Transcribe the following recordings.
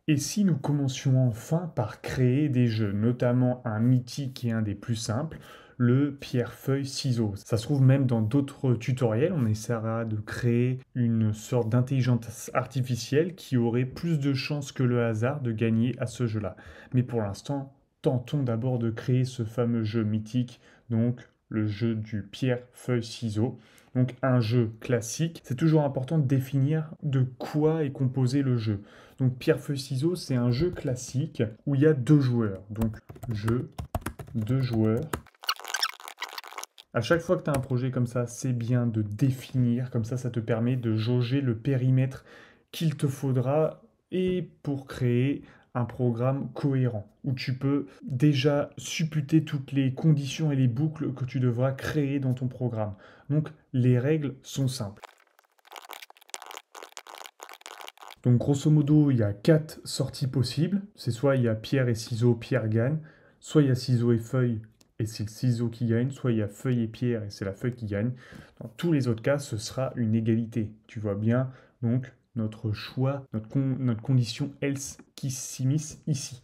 Et si nous commencions enfin par créer des jeux, notamment un mythique et un des plus simples, le pierre-feuille-ciseaux. Ça se trouve même dans d'autres tutoriels, on essaiera de créer une sorte d'intelligence artificielle qui aurait plus de chances que le hasard de gagner à ce jeu-là. Mais pour l'instant, tentons d'abord de créer ce fameux jeu mythique, donc le jeu du pierre-feuille-ciseaux. Donc un jeu classique, c'est toujours important de définir de quoi est composé le jeu. Donc pierre-feuille-ciseaux, c'est un jeu classique où il y a deux joueurs. Donc jeu, deux joueurs. À chaque fois que tu as un projet comme ça, c'est bien de définir, comme ça te permet de jauger le périmètre qu'il te faudra et pour créer un programme cohérent, où tu peux déjà supputer toutes les conditions et les boucles que tu devras créer dans ton programme. Donc les règles sont simples. Donc grosso modo, il y a 4 sorties possibles. C'est soit il y a pierre et ciseaux, pierre gagne, soit il y a ciseaux et feuille et c'est le ciseau qui gagne, soit il y a feuille et pierre et c'est la feuille qui gagne. Dans tous les autres cas, ce sera une égalité. Tu vois bien, donc notre choix, notre condition else qui s'immisce ici.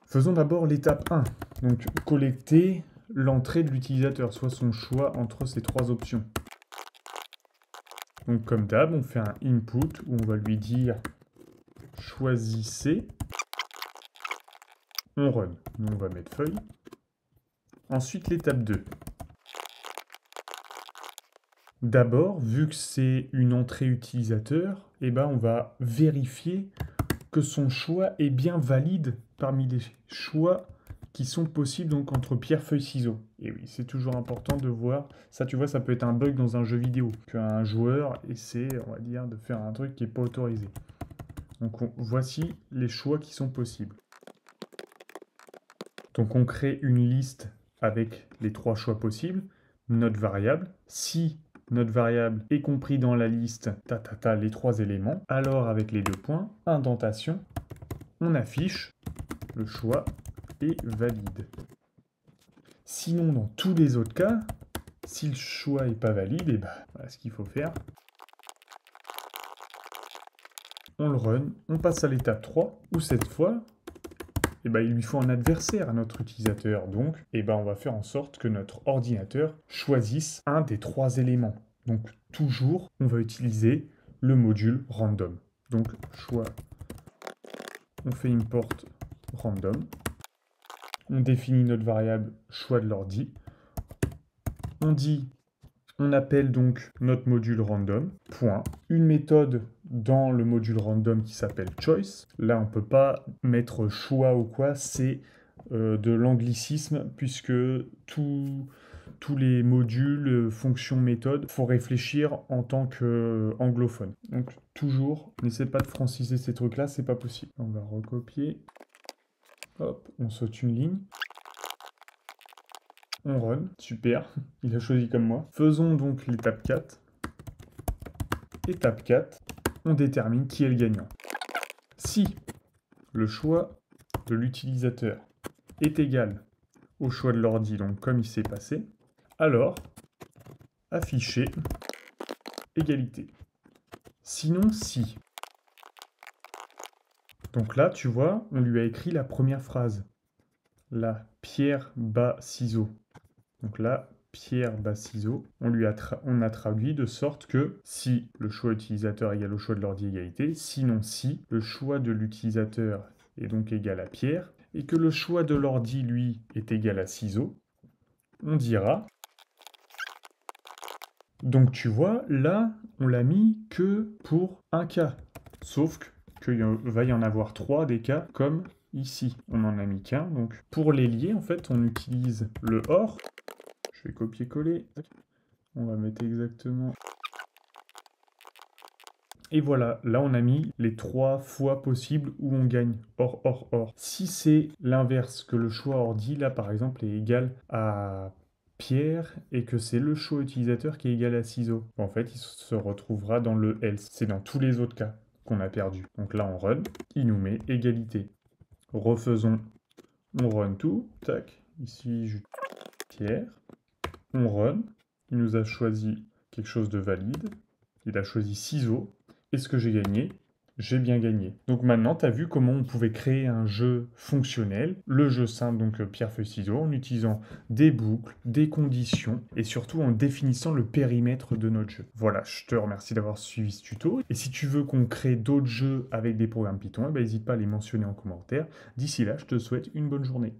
Faisons d'abord l'étape 1. Donc collecter l'entrée de l'utilisateur, soit son choix entre ces trois options. Donc comme d'hab, on fait un input où on va lui dire choisissez, on run. Nous on va mettre feuille. Ensuite l'étape 2. D'abord, vu que c'est une entrée utilisateur, on va vérifier que son choix est bien valide parmi les choix qui sont possibles donc entre pierre, feuille, ciseaux. Et oui, c'est toujours important de voir. Ça, tu vois, ça peut être un bug dans un jeu vidéo. Qu'un joueur essaie, on va dire, de faire un truc qui n'est pas autorisé. Donc voici les choix qui sont possibles. Donc on crée une liste avec les trois choix possibles. Notre variable. Si notre variable est compris dans la liste, les trois éléments, alors avec les deux points, indentation, on affiche le choix est valide. Sinon, dans tous les autres cas, si le choix n'est pas valide, voilà ce qu'il faut faire. On le run, on passe à l'étape 3, où cette fois, il lui faut un adversaire à notre utilisateur. Donc, on va faire en sorte que notre ordinateur choisisse un des trois éléments. Donc, toujours, on va utiliser le module random. Donc, choix, on fait import random. On définit notre variable choix de l'ordi. On appelle donc notre module random, point. Une méthode dans le module random qui s'appelle choice. Là, on ne peut pas mettre choix ou quoi, c'est de l'anglicisme, puisque tous les modules, fonctions, méthodes, faut réfléchir en tant qu'anglophone. Donc toujours, n'essaie pas de franciser ces trucs-là, c'est pas possible. On va recopier. Hop, on saute une ligne. On run, super, il a choisi comme moi. Faisons donc l'étape 4. Étape 4, on détermine qui est le gagnant. Si le choix de l'utilisateur est égal au choix de l'ordi, donc comme il s'est passé, alors afficher égalité. Sinon, si. Donc là, tu vois, on lui a écrit la première phrase. La pierre bas ciseaux. Donc là, pierre bas ciseaux, on a traduit de sorte que si le choix utilisateur égale au choix de l'ordi égalité, sinon si le choix de l'utilisateur est donc égal à pierre, et que le choix de l'ordi, lui, est égal à ciseaux, on dira... Donc tu vois, là, on l'a mis que pour un cas. Sauf qu'il va y en avoir 3 des cas comme ici. On n'en a mis qu'un. Donc pour les lier, en fait, on utilise le OR. Je vais copier-coller. On va mettre exactement... Et voilà, là on a mis les 3 fois possibles où on gagne. Or, or, or. Si c'est l'inverse, que le choix ordi, là par exemple, est égal à pierre et que c'est le choix utilisateur qui est égal à ciseaux, en fait il se retrouvera dans le else. C'est dans tous les autres cas qu'on a perdu. Donc là on run, il nous met égalité. Refaisons, on run tout, tac, ici je pierre, on run, il nous a choisi quelque chose de valide, il a choisi ciseaux. Et ce que j'ai gagné, j'ai bien gagné. Donc maintenant, tu as vu comment on pouvait créer un jeu fonctionnel, le jeu simple, donc pierre, feuille, ciseaux, en utilisant des boucles, des conditions et surtout en définissant le périmètre de notre jeu. Voilà, je te remercie d'avoir suivi ce tuto. Et si tu veux qu'on crée d'autres jeux avec des programmes Python, n'hésite pas à les mentionner en commentaire. D'ici là, je te souhaite une bonne journée.